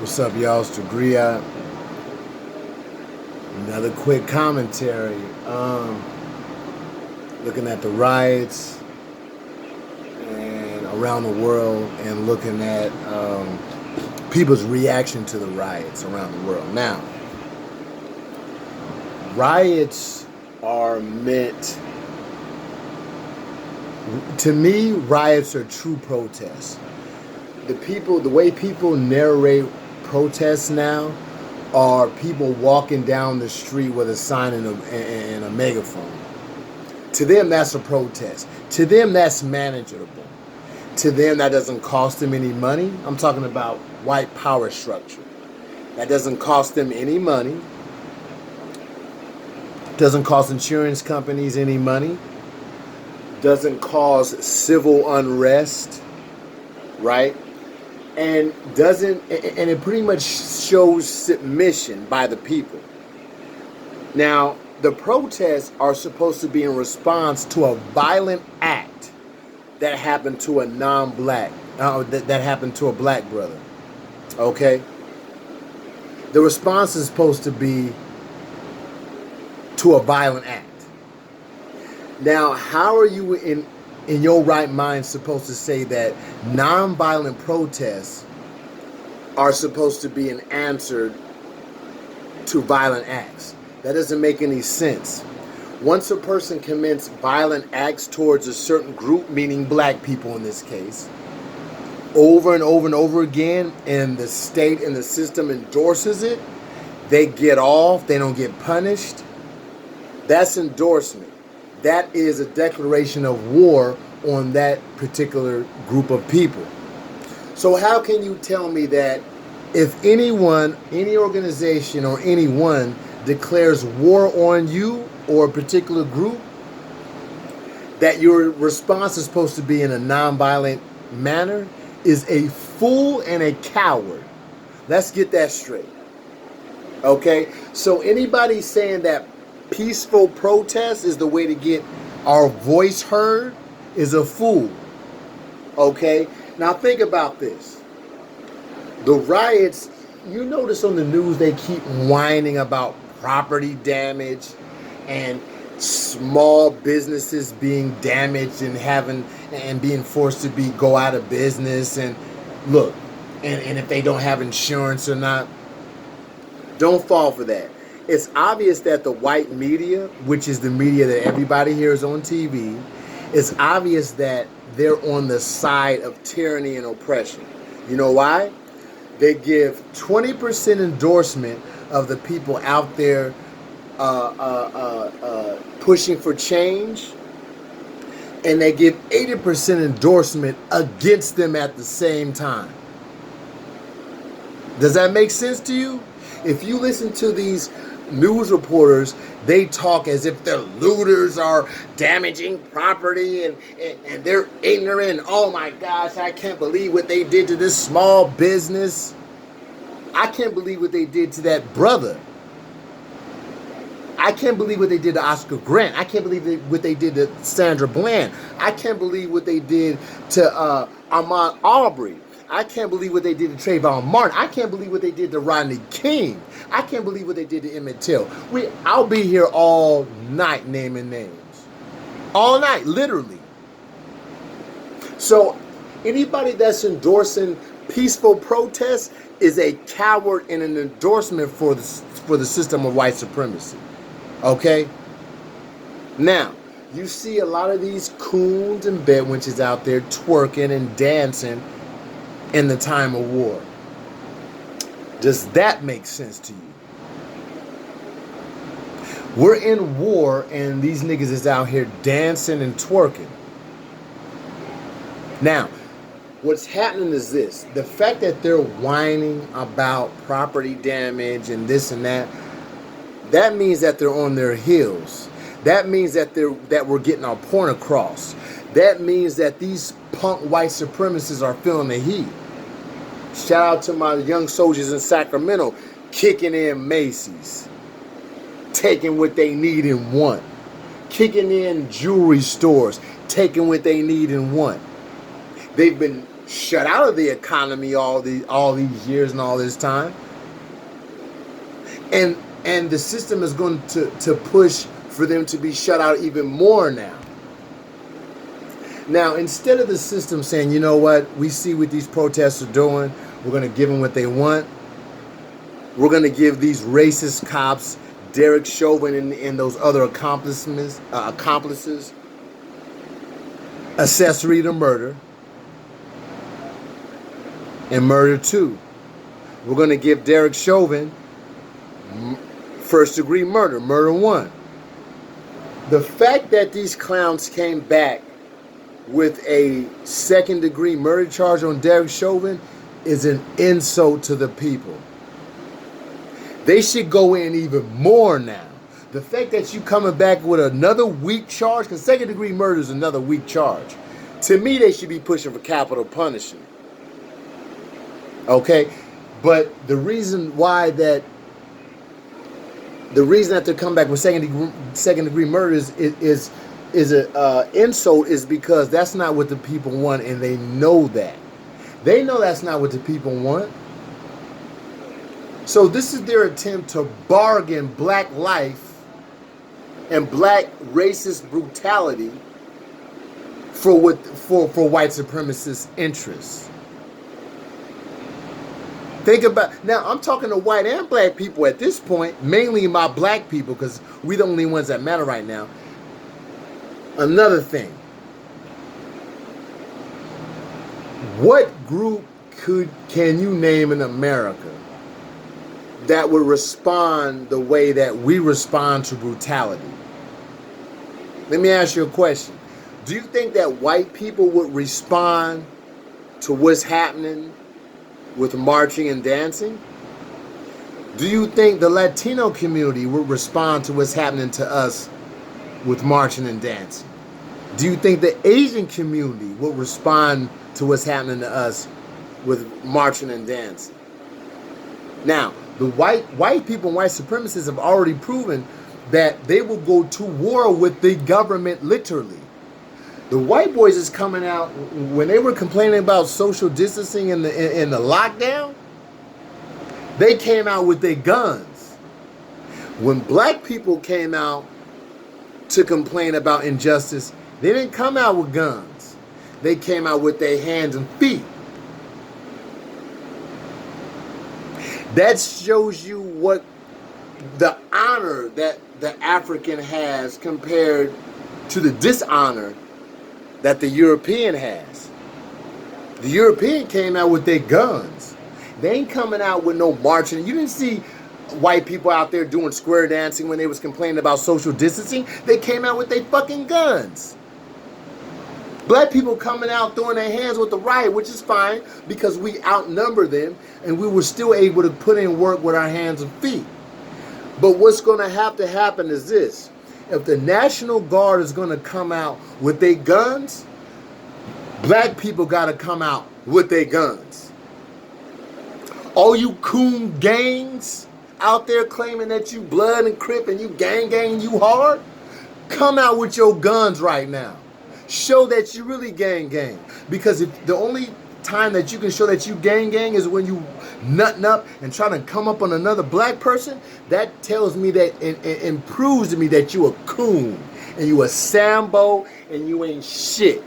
What's up, y'all? It's Degria. Another quick commentary. Looking at the riots and around the world, and looking at people's reaction to the riots around the world. Now, riots are meant. To me, riots are true protests. The way people narrate protests now are people walking down the street with a sign and a megaphone. To them, that's a protest. To them, that's manageable. To them, that doesn't cost them any money. I'm talking about white power structure. That doesn't cost them any money. Doesn't cost insurance companies any money. Doesn't cause civil unrest, right? And it pretty much shows submission by the people. Now, the protests are supposed to be in response to a violent act that happened to a non-black, that happened to a black brother. Okay? The response is supposed to be to a violent act. Now, how are you in your right mind supposed to say that nonviolent protests are supposed to be an answer to violent acts? That doesn't make any sense. Once a person commits violent acts towards a certain group, meaning black people in this case, over and over and over again, and the state and the system endorses it, they get off, they don't get punished. That's endorsement. That is a declaration of war on that particular group of people. So how can you tell me that if anyone, any organization or anyone declares war on you or a particular group, that your response is supposed to be in a nonviolent manner is a fool and a coward? Let's get that straight. Okay? So anybody saying that peaceful protest is the way to get our voice heard is a fool. Okay? Now think about this. The riots, you notice on the news they keep whining about property damage and small businesses being damaged and being forced to go out of business, and look, and if they don't have insurance or not. Don't fall for that. It's obvious that the white media, which is the media that everybody hears on TV, it's obvious that they're on the side of tyranny and oppression. You know why? They give 20% endorsement of the people out there pushing for change, and they give 80% endorsement against them at the same time. Does that make sense to you? If you listen to these news reporters, they talk as if the looters are damaging property and they're ignorant. Oh my gosh, I can't believe what they did to this small business. I can't believe what they did to that brother. I can't believe what they did to Oscar Grant. I can't believe what they did to Sandra Bland. I can't believe what they did to Ahmaud Arbery. I can't believe what they did to Trayvon Martin. I can't believe what they did to Rodney King. I can't believe what they did to Emmett Till. I'll be here all night naming names. All night, literally. So anybody that's endorsing peaceful protests is a coward and an endorsement for the system of white supremacy. Okay? Now, you see a lot of these coons and bedwenches out there twerking and dancing in the time of war. Does that make sense to you? We're in war and these niggas is out here dancing and twerking. Now, what's happening is this. The fact that they're whining about property damage and this and that, that means that they're on their heels. That means that we're getting our point across. That means that these punk white supremacists are feeling the heat. Shout out to my young soldiers in Sacramento, kicking in Macy's, taking what they need and want, kicking in jewelry stores, taking what they need and want. They've been shut out of the economy all these years and all this time. And the system is going to push for them to be shut out even more now. Now, instead of the system saying, you know what, we see what these protests are doing, we're going to give them what they want. We're going to give these racist cops, Derek Chauvin and those other accomplices, accessory to murder and murder 2. We're going to give Derek Chauvin first-degree murder, murder 1. The fact that these clowns came back with a second-degree murder charge on Derek Chauvin is an insult to the people. They should go in even more now. The fact that you coming back with another weak charge, because second-degree murder is another weak charge. To me, they should be pushing for capital punishment. Okay? But the reason that they're coming back with second degree murder is an insult is because that's not what the people want, and they know that. They know that's not what the people want. So this is their attempt to bargain black life and black racist brutality for white supremacist interests. Think about, now I'm talking to white and black people at this point, mainly my black people, because we're the only ones that matter right now. Another thing, what group can you name in America that would respond the way that we respond to brutality? Let me ask you a question. Do you think that white people would respond to what's happening with marching and dancing? Do you think the Latino community would respond to what's happening to us with marching and dancing? Do you think the Asian community would respond to what's happening to us with marching and dancing? Now, the white people and white supremacists have already proven that they will go to war with the government, literally. The white boys is coming out, when they were complaining about social distancing in the lockdown, they came out with their guns. When black people came out to complain about injustice, they didn't come out with guns. They came out with their hands and feet. That shows you what the honor that the African has compared to the dishonor that the European has. The European came out with their guns. They ain't coming out with no marching. You didn't see white people out there doing square dancing when they was complaining about social distancing. They came out with their fucking guns. Black people coming out throwing their hands with the riot, which is fine because we outnumber them and we were still able to put in work with our hands and feet. But what's going to have to happen is this. If the National Guard is going to come out with their guns, black people got to come out with their guns. All you coon gangs out there claiming that you blood and crip and you gang you hard, come out with your guns right now. Show that you really gang. Because if the only time that you can show that you gang is when you nutting up and trying to come up on another black person, that tells me that and proves to me that you a coon and you a Sambo and you ain't shit.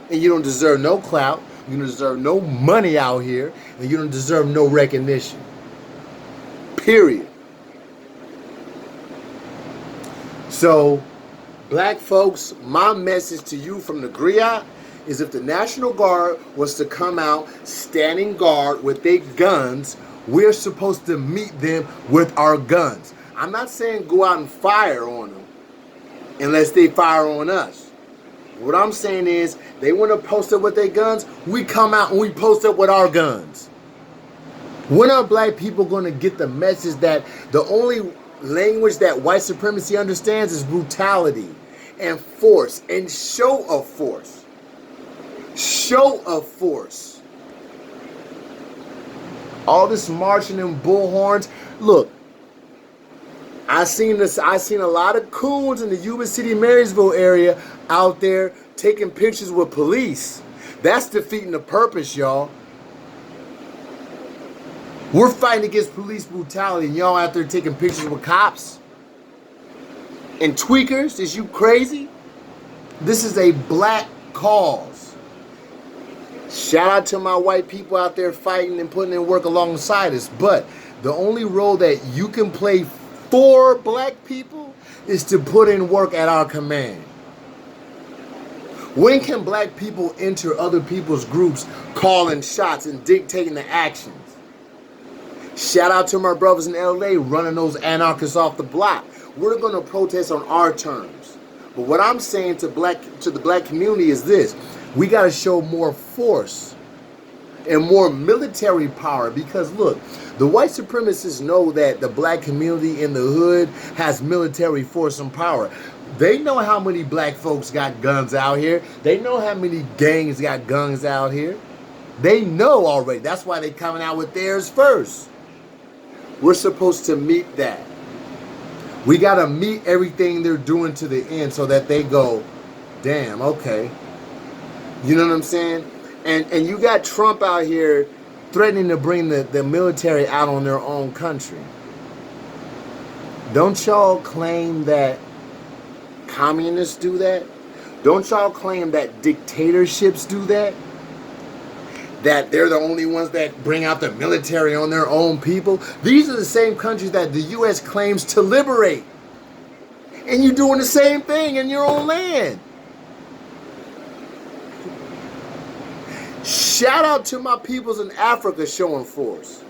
And you don't deserve no clout, you don't deserve no money out here, and you don't deserve no recognition. Period. So, black folks, my message to you from the griot is if the National Guard was to come out standing guard with their guns, we're supposed to meet them with our guns. I'm not saying go out and fire on them unless they fire on us. What I'm saying is they want to post up with their guns, we come out and we post up with our guns. When are black people going to get the message that the only language that white supremacy understands is brutality and force and show of force? Show of force. All this marching and bullhorns. Look, I seen a lot of coons in the Yuba City, Marysville area out there taking pictures with police, That's defeating the purpose, y'all. We're fighting against police brutality, and y'all out there taking pictures with cops and tweakers. Is you crazy? This is a black cause. Shout out to my white people out there fighting and putting in work alongside us. But the only role that you can play for black people is to put in work at our command. When can black people enter other people's groups, calling shots and dictating the actions? Shout out to my brothers in LA running those anarchists off the block. We're going to protest on our terms. But what I'm saying to the black community is this. We got to show more force and more military power, because look, the white supremacists know that the black community in the hood has military force and power. They know how many black folks got guns out here. They know how many gangs got guns out here. They know already. That's why they coming out with theirs first. We're supposed to meet that. We got to meet everything they're doing to the end so that they go, damn, okay. You know what I'm saying? And you got Trump out here threatening to bring the military out on their own country. Don't y'all claim that communists do that? Don't y'all claim that dictatorships do that? That they're the only ones that bring out the military on their own people? These are the same countries that the U.S. claims to liberate. And you're doing the same thing in your own land. Shout out to my peoples in Africa showing force.